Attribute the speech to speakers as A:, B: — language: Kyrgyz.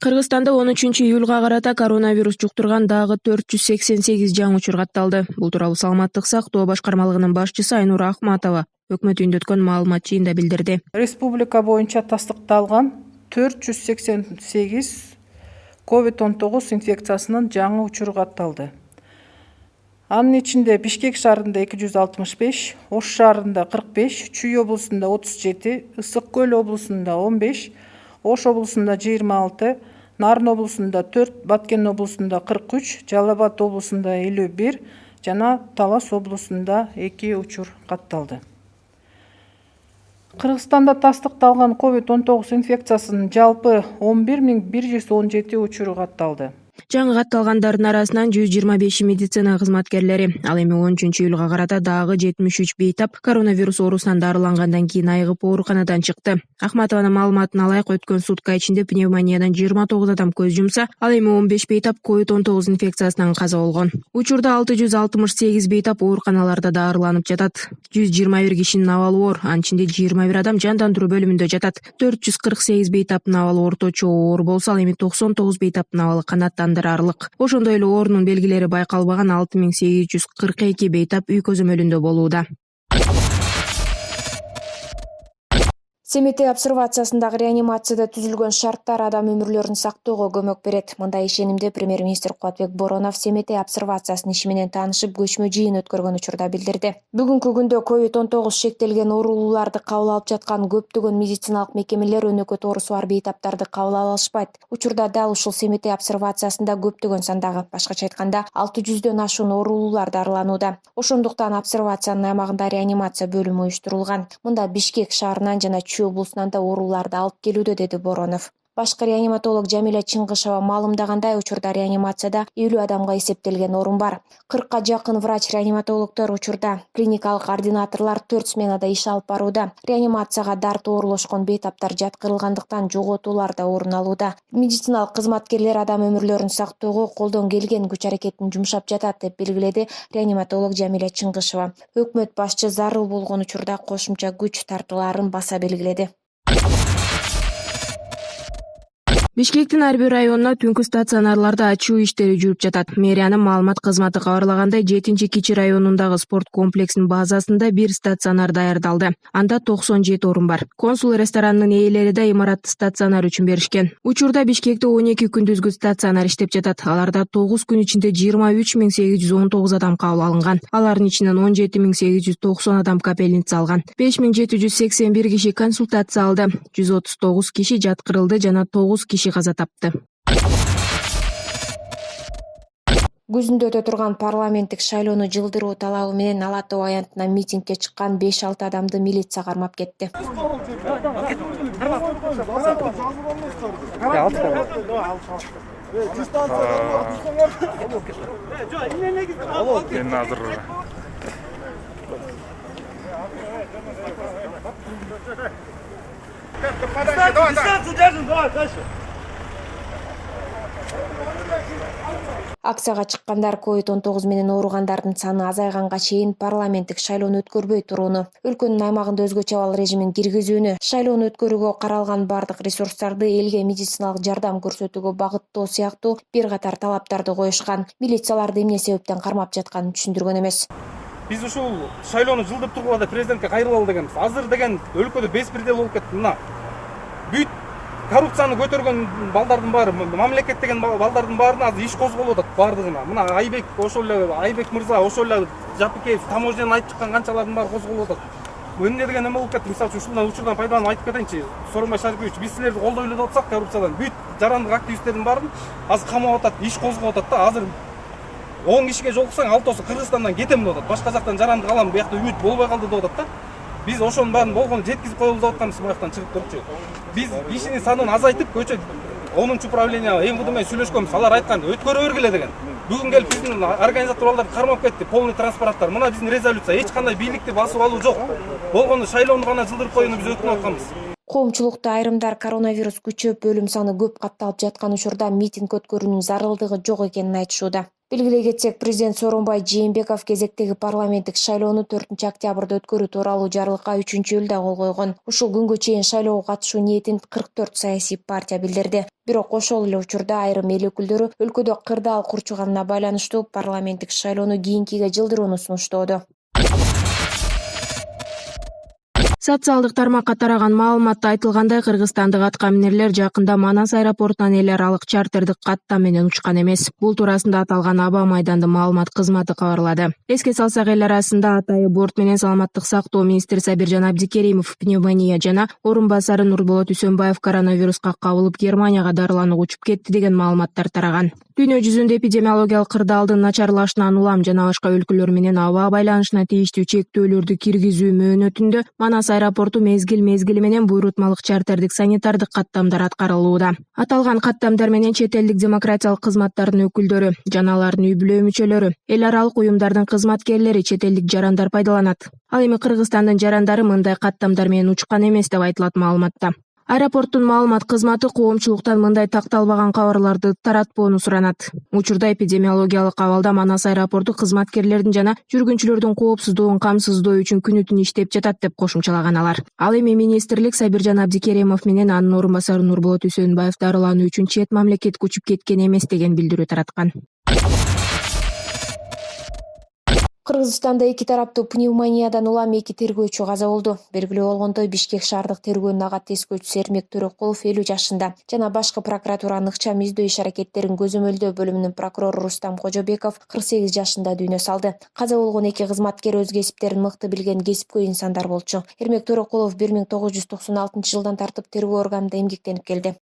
A: Кыргызстанда 13-июлга карата коронавирус жуктурган дагы 488 жаңы учур катталды. Бул тууралуу Саламаттык сактоо башкармалыгынын башчысы Айнура Ахматова өкмөт үйүндө өткөн маалымат жыйында билдирди.
B: Республика боюнча тастыкталган 488 COVID-19 инфекциясынын жаңы учуру катталды. Анын ичинде Бишкек шаарында 265, Ош шаарында 45, Чүй облусунда 37, Ысык Көл облусунда 15, Ош облусунда 26, Нарын облусунда 4, Баткен облусунда 43, Жалал Абад облусунда 51 жана Талас облусунда 2 учур катталды. Кыргызстанда тастыкталган COVID-19 инфекциясынын жалпы 11117 учуру катталды.
A: Жаңы катталгандардын арасынан 125 медицина кызматкерлери, ал эми 13-июлга карата дагы 73 бейтап коронавирус оорусунан дарылангандан кийин айыгып ооруканадан чыкты. Ахматованын маалыматына ылайык өткөн сутка ичинде пневмониядан 29 адам көз жумса, ал эми 15 бейтап COVID-19 инфекциясынан каза болгон. Учурда 668 бейтап ооруканаларда дарыланып жатат. 121 кишинин абалы оор, анын ичинде 21 адам жандандыруу бөлүмүндө жатат. 448 бейтаптын абалы орточо оор болсо, ал эми 99 бейтаптын абалы канааттандырарлык. Ошондой эле оорунун белгилери байкалбаган 6842 бейтап үй көзөмөлүндө болууда.
C: Семетей обсервациясындагы реанимацияда түзүлгөн шарттар адам өмүрлөрүн сактоого көмөк берет. Мындай ишенимди премьер-министр Кубатбек Боронов Семетей обсервациясынын иши менен таанышып көчмө жыйын өткөргөн учурда билдирди. Бүгүнкү күндө COVID-19 шектелген оорулууларды кабыл алып жаткан көптөгөн медициналык мекемелер өнөкөт оорусу бар бейтаптарды кабыл ала алышпайт. Учурда дал ушул Семетей обсервациясында көптөгөн сандагы, башкача айтканда 600дөн ашуун оорулуулар дарыланууда. Ошондуктан обсервациянын аймагында реанимация бөлүмү уюштурулган. Мында Бишкек шаарынан жана облусунан да ооруларды алып келүүдө, деди Боронов. Башкы реаниматолог Жамиля Чыңгышева маалымдагандай, учурда реанимацияда 50 адамга эсептелген орун бар. 40ка жакын врач-реаниматологдор учурда, клиникалык ординаторлор 4 сменада иш алып барууда. Реанимацияга дарт оорлошкон бейтаптар жаткырылгандыктан жоготуулар да орун алууда. Медициналык кызматкерлер адам өмүрлөрүн сактоого колдон келген күч-аракетин жумшап жатат, деп белгиледи реаниматолог Жамиля Чыңгышева. Өкмөт башчы зарыл болгон учурда кошумча күч тартууларын баса белгиледи.
A: Бишкектин ар бир районуна түнкү стационарларда ачуу иштери жүрүп жатат. Мэриянын маалымат кызматы кабарлагандай, 7-Кичи районундагы спорт комплексинин базасында бир стационар даярдалды. Анда 97 орун бар. Консул ресторанынын ээлери да имаратты стационар үчүн беришкен. Учурда Бишкекте 12 күндүзгү стационар иштеп жатат. Аларда 9 күн ичинде 23819 адам кабыл алынган. Алардын ичинен 17890 адам капельница алган. 5781 киши консультация алды. 139 киши жаткырылды жана 9 киши каза тапты.
C: Күзүндө өтө турган парламенттик шайлоону жылдыруу талабы менен Ала Тоо аянтына митингге чыккан 5-6 адамды милиция кармап кетти. Акцияга чыккандар COVID-19 менен ооругандардын саны азайганга чейин парламенттик шайлоону өткөрбөй турууну, өлкөнүн аймагында өзгөчө абал режимин киргизүүнү, шайлоону өткөрүүгө каралган бардык ресурстарды элге медициналык жардам көрсөтүүгө багыттоо сыяктуу бир катар талаптарды коюшкан. Милицияларды эмне себептен кармап жатканын түшүндүргөн эмес.
D: Биз ушул шайлоону жылдырып тургула президентке кайрылалы дегенбиз. Азыр деген өлкөдө беспредел болуп кетти. Мына бүт коррупцияны көтөргөн балдардын баары, мамлекет деген балдардын баарына азыр иш козголуп атат баардыгына. Мына Айбек, ошол эле Айбек мырза, ошол эле Жапикеев таможнядан айтып чыккан канчалардын баары козголуп атат. Эмне деген эме болуп кетти? Мисалы үчүн ушундан учурдан пайдаланып айтып кетейинчи. Сооронбай Шарипович, биз силерди колдой эле деп атсак коррупциядан бүт жарандык активисттердин баарын азыр камап атат, иш козголуп атат да. Азыр 10 кишиге жолуксаң, 6-сы Кыргызстандан кетем деп атат. Башка жактан жарандык алам, буякта үмүт болбой калды деп атат да. Биз ошонун баарын болгону жеткизип коелу деп атканбыз буяктан чыгып турчу. Биз кишинин санын азайтып, көчө 10-чу управление МВД менен сүйлөшкөнбүз. Алар айткан, өткөрө бергиле деген. Бүгүн келип биздин организатор балдарды кармап кетти, полный транспаранттар. Мына биздин резолюция, эч кандай бийликти басып алуу жок. Болгону шайлоону гана жылдырып коюуну биз өтүнүп атканбыз.
C: Коомчулукта айрымдар коронавирус күчөп, өлүм саны көп катталып жаткан учурда митинг өткөрүүнүн зарылдыгы жок экенин айтышууда. Белгилей кетсек, президент Сооронбай Жээнбеков кезектеги парламенттик шайлоону 4 октябрда өткөрүү тууралуу жарлыкка 3-июлда кол койгон. Ушул күнгө чейин шайлоого катышуу ниетин 44 саясий партия билдирди. Бирок ошол эле учурда айрым эл өкүлдөрү өлкөдө кырдаал курчуганына байланыштуу парламенттик шайлоону кийинкиге жылдырууну сунуштоодо.
A: Социалдык тармакка тараган маалыматта айтылгандай, кыргызстандык аткаминерлер жакында Манас аэропортунан эл аралык чартердик каттам менен учкан эмес. Бул туурасында аталган аба майдандын маалымат кызматы кабарлады. Эске салсак, эл арасында атайы борт менен саламаттык сактоо министри Сабиржан Абдикеримов пневмония жана орун басары Нурболот Үсөнбаев коронавируска кабылып Германияга дарыланууга учуп кетти деген маалыматтар тараган. Дүйнө жүзүндө эпидемиологиялык кырдаалдын начарлашынан улам жана башка өлкөлөр менен аба байланышына тийиштүү чектөөлөрдү киргизүү мөөнөтүндө Манас аэропорту мезгил менен буйрутмалык чартердик санитардык каттамдар аткарылууда. Аталган каттамдар менен чет элдик демократиялык кызматтардын өкүлдөрү жана алардын үй бүлө мүчөлөрү, эл аралык уюмдардын кызматкерлери, чет элдик жарандар пайдаланат. Ал эми Кыргызстандын жарандары мындай каттамдар менен учкан эмес деп айтылат маалыматта. Аэропорттун маалымат кызматы коомчулуктан мындай такталбаган кабарларды таратпоону суранат. Учурда эпидемиологиялык абалда Манас аэропорту кызматкерлердин жана жүргүнчүлөрдүн коопсуздугун камсыздоо үчүн күнү-түн иштеп жатат деп кошумчалаган алар. Ал эми министрлик Сабиржан Абдикеримов менен анын орун басары Нурболот Үсөнбаев дарылануу үчүн чет мамлекетке учуп кеткен эмес деген билдирүү тараткан.
C: Кыргызстанда эки тараптуу пневмониядан улам 2 тергөөчү каза болду. Белгилүү болгондой, Бишкек шаардык тергөөнүн ага тескөөчүсү Эрмек Төрөкулов 50 жашында жана башкы прокуратуранын ыкчам издөө иш аракеттерин көзөмөлдөө бөлүмүнүн прокурору Рустам Кожобеков 48 жашында дүйнө салды. Каза болгон эки кызматкер өз кесиптерин мыкты билген кесипкөй инсандар болчу. Эрмек Төрөкулов 1996 жылдан тартып тергөө органында эмгектенип келди.